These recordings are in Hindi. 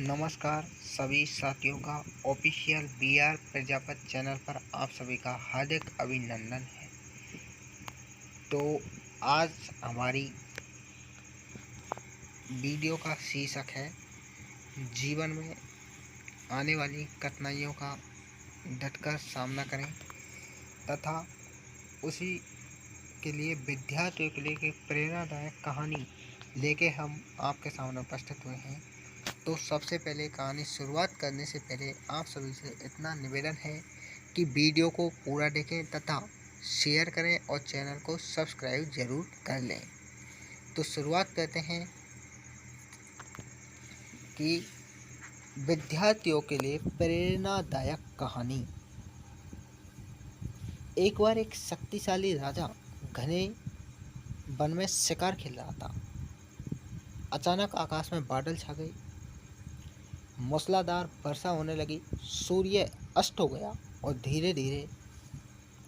नमस्कार सभी साथियों का ऑफिशियल बीआर प्रजापत चैनल पर आप सभी का हार्दिक अभिनंदन है। तो आज हमारी वीडियो का शीर्षक है जीवन में आने वाली कठिनाइयों का डटकर सामना करें तथा उसी के लिए विद्यार्थियों के लिए एक प्रेरणादायक कहानी लेके हम आपके सामने उपस्थित हुए हैं। तो सबसे पहले कहानी शुरुआत करने से पहले आप सभी से इतना निवेदन है कि वीडियो को पूरा देखें तथा शेयर करें और चैनल को सब्सक्राइब जरूर कर लें। तो शुरुआत करते हैं कि विद्यार्थियों के लिए प्रेरणादायक कहानी। एक बार एक शक्तिशाली राजा घने वन में शिकार खेल रहा था। अचानक आकाश में बादल छा गए, मूसलाधार वर्षा होने लगी, सूर्य अस्त हो गया और धीरे धीरे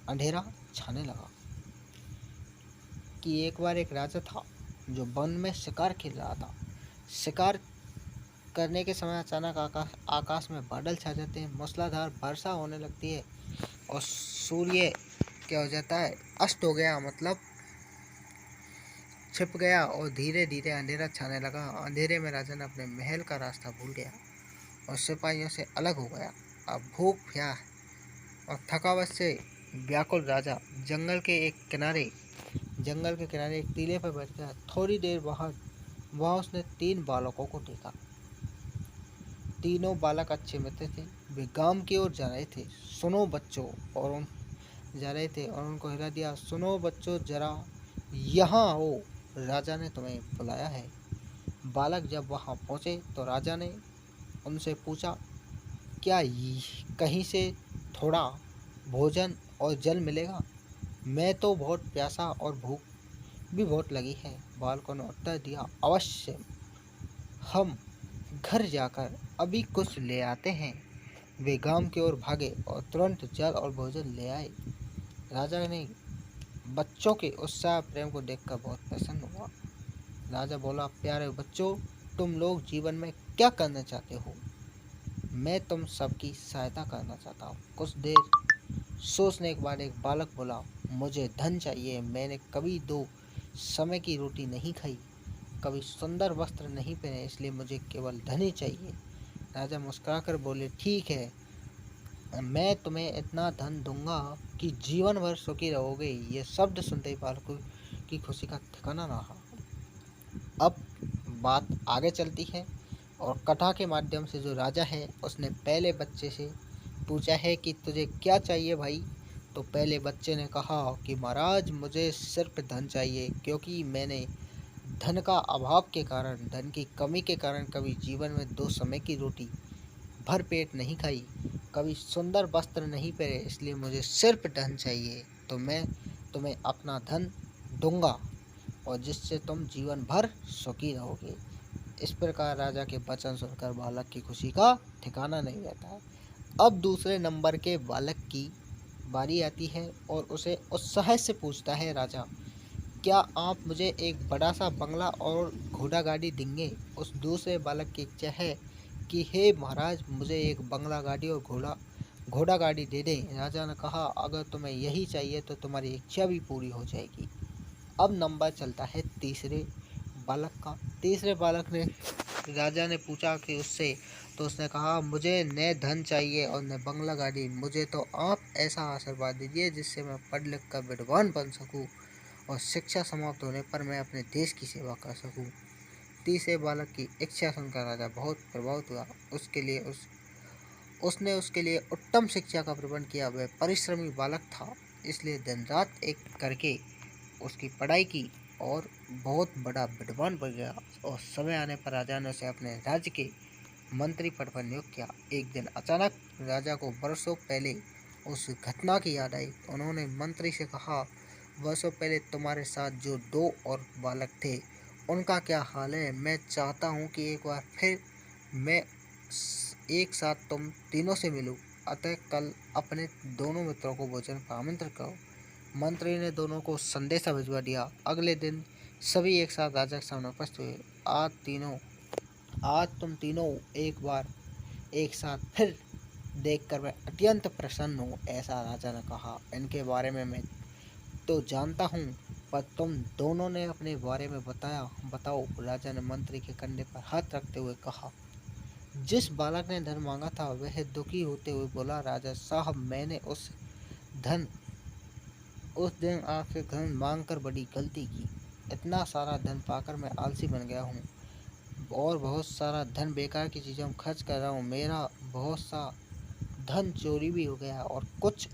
अंधेरा छाने लगा। कि एक बार एक राजा था जो वन में शिकार खेल रहा था। शिकार करने के समय अचानक आकाश में बादल छा जाते हैं, मूसलाधार वर्षा होने लगती है और सूर्य क्या हो जाता है, अस्त हो गया, मतलब छिप गया और धीरे धीरे अंधेरा छाने लगा। अंधेरे में राजा ने अपने महल का रास्ता भूल गया और सिपाहियों से अलग हो गया। अब भूख प्यास और थकावट से व्याकुल राजा जंगल के किनारे एक टीले पर बैठ गया। थोड़ी देर बाद वहां उसने 3 बालकों को देखा। तीनों बालक अच्छे मित्र थे। वे गांव की ओर जा रहे थे। सुनो बच्चों, और उन जा रहे थे और उनको हिला दिया। सुनो बच्चों, जरा यहाँ आओ, राजा ने तुम्हें बुलाया है। बालक जब वहां पहुंचे तो राजा ने उनसे पूछा, क्या कहीं से थोड़ा भोजन और जल मिलेगा? मैं तो बहुत प्यासा और भूख भी बहुत लगी है। बालकों ने उत्तर दिया, अवश्य, हम घर जाकर अभी कुछ ले आते हैं। वे गांव की ओर भागे और तुरंत जल और भोजन ले आए। राजा ने बच्चों के उत्साह प्रेम को देखकर बहुत प्रसन्न हुआ। राजा बोला, प्यारे बच्चों, तुम लोग जीवन में क्या करना चाहते हो? मैं तुम सबकी सहायता करना चाहता हूँ। कुछ देर सोचने के बाद एक बालक बोला, मुझे धन चाहिए। मैंने कभी 2 समय की रोटी नहीं खाई, कभी सुंदर वस्त्र नहीं पहने, इसलिए मुझे केवल धन ही चाहिए। राजा मुस्कुराकर बोले, ठीक है, मैं तुम्हें इतना धन दूंगा कि जीवन भर सुखी रहोगे। ये शब्द सुनते ही बालकों की खुशी का ठिकाना ना रहा। अब बात आगे चलती है और कथा के माध्यम से जो राजा है उसने पहले बच्चे से पूछा है कि तुझे क्या चाहिए भाई? तो पहले बच्चे ने कहा कि महाराज, मुझे सिर्फ धन चाहिए, क्योंकि मैंने धन का अभाव के कारण, धन की कमी के कारण कभी जीवन में 2 समय की रोटी भर पेट नहीं खाई, कभी सुंदर वस्त्र नहीं पहने, इसलिए मुझे सिर्फ धन चाहिए। तो मैं तुम्हें अपना धन दूंगा और जिससे तुम जीवन भर सुखी रहोगे। इस प्रकार राजा के वचन सुनकर बालक की खुशी का ठिकाना नहीं रहता है। अब दूसरे नंबर के बालक की बारी आती है और उसे उत्साह से पूछता है राजा, क्या आप मुझे एक बड़ा सा बंगला और घोड़ा गाड़ी देंगे? उस दूसरे बालक की इच्छा है कि हे महाराज, मुझे एक बंगला गाड़ी और घोड़ा गाड़ी दे दें। राजा ने कहा, अगर तुम्हें यही चाहिए तो तुम्हारी इच्छा भी पूरी हो जाएगी। अब नंबर चलता है तीसरे बालक का। तीसरे बालक ने राजा ने पूछा कि उससे, तो उसने कहा, मुझे न धन चाहिए और न बंगला गाड़ी, मुझे तो आप ऐसा आशीर्वाद दीजिए जिससे मैं पढ़ लिख कर विद्वान बन सकूं और शिक्षा समाप्त होने पर मैं अपने देश की सेवा कर सकूं। तीसरे बालक की इच्छा सुनकर राजा बहुत प्रभावित हुआ। उसने उसके लिए उत्तम शिक्षा का प्रबंध किया। वह परिश्रमी बालक था, इसलिए दिन रात एक करके उसकी पढ़ाई की और बहुत बड़ा विद्वान बन गया। और समय आने पर राजा ने उसे अपने राज्य के मंत्री पद पर नियुक्त किया। एक दिन अचानक राजा को वर्षों पहले उस घटना की याद आई। उन्होंने मंत्री से कहा, वर्षों पहले तुम्हारे साथ जो 2 और बालक थे, उनका क्या हाल है? मैं चाहता हूँ कि एक बार फिर मैं एक साथ तुम तीनों से मिलूं। अतः कल अपने दोनों मित्रों को भोजन पर आमंत्रित करो। मंत्री ने दोनों को संदेशा भिजवा दिया। अगले दिन सभी एक साथ राजा के सामने उपस्थित हुए। आज तीनों आज तुम तीनों एक बार एक साथ फिर देखकर मैं अत्यंत प्रसन्न हूँ, ऐसा राजा ने कहा। इनके बारे में मैं तो जानता हूँ, पर तुम दोनों ने अपने बारे में बताओ। राजा ने मंत्री के कंधे पर हाथ रखते हुए कहा। जिस बालक ने धन मांगा था वह दुखी होते हुए बोला, राजा साहब, मैंने धन उस दिन आपसे धन मांगकर बड़ी गलती की। इतना सारा धन पाकर मैं आलसी बन गया हूँ और बहुत सारा धन बेकार की चीज़ों में खर्च कर रहा हूँ। मेरा बहुत सा धन चोरी भी हो गया और कुछ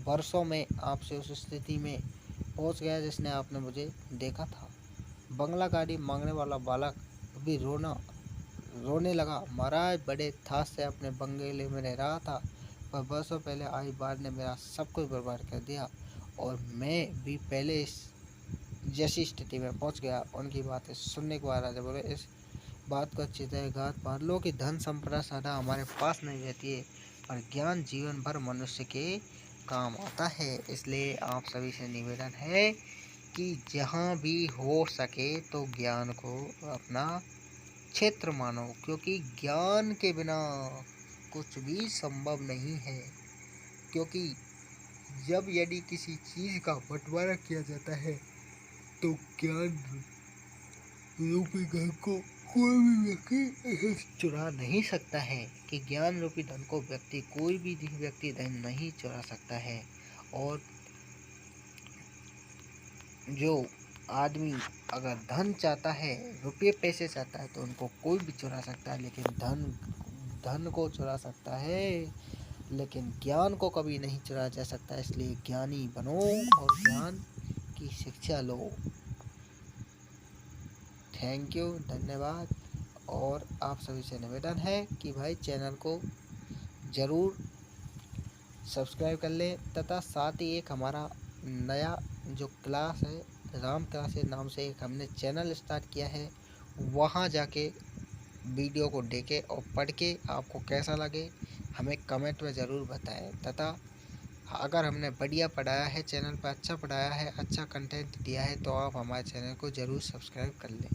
वर्षों में आपसे उस स्थिति में पहुँच गया जिसने आपने मुझे देखा था। बंगला गाड़ी मांगने वाला बालक भी रोने लगा। महाराज, बड़े थास से अपने बंगले में रह रहा था, पर बरसों पहले आई बाढ़ ने मेरा सब कुछ बर्बाद कर दिया और मैं भी पहले इस जैसी स्थिति में पहुंच गया। उनकी बातें सुनने के बाद राजा बोले, इस बात को अच्छी तरह गांठ बांध लो कि धन संपदा सदा हमारे पास नहीं रहती है, पर ज्ञान जीवन भर मनुष्य के काम आता है। इसलिए आप सभी से निवेदन है कि जहाँ भी हो सके तो ज्ञान को अपना क्षेत्र मानो, क्योंकि ज्ञान के बिना कुछ भी संभव नहीं है। क्योंकि यदि किसी चीज का बंटवारा किया जाता है तो ज्ञान रूपी धन को कोई भी व्यक्ति चुरा नहीं सकता है, कि ज्ञान रूपी धन को कोई भी व्यक्ति धन नहीं चुरा सकता है। और जो आदमी अगर धन चाहता है, रुपये पैसे चाहता है, तो उनको कोई भी चुरा सकता है, लेकिन धन को चुरा सकता है, लेकिन ज्ञान को कभी नहीं चुराया जा सकता। इसलिए ज्ञानी बनो और ज्ञान की शिक्षा लो। थैंक यू, धन्यवाद। और आप सभी से निवेदन है कि भाई चैनल को ज़रूर सब्सक्राइब कर लें, तथा साथ ही एक हमारा नया जो क्लास है, राम क्लासेस नाम से एक हमने चैनल स्टार्ट किया है, वहाँ जाके वीडियो को देखें और पढ़ के आपको कैसा लगे हमें कमेंट में ज़रूर बताएं। तथा अगर हमने बढ़िया पढ़ाया है, चैनल पर अच्छा पढ़ाया है, अच्छा कंटेंट दिया है, तो आप हमारे चैनल को ज़रूर सब्सक्राइब कर लें।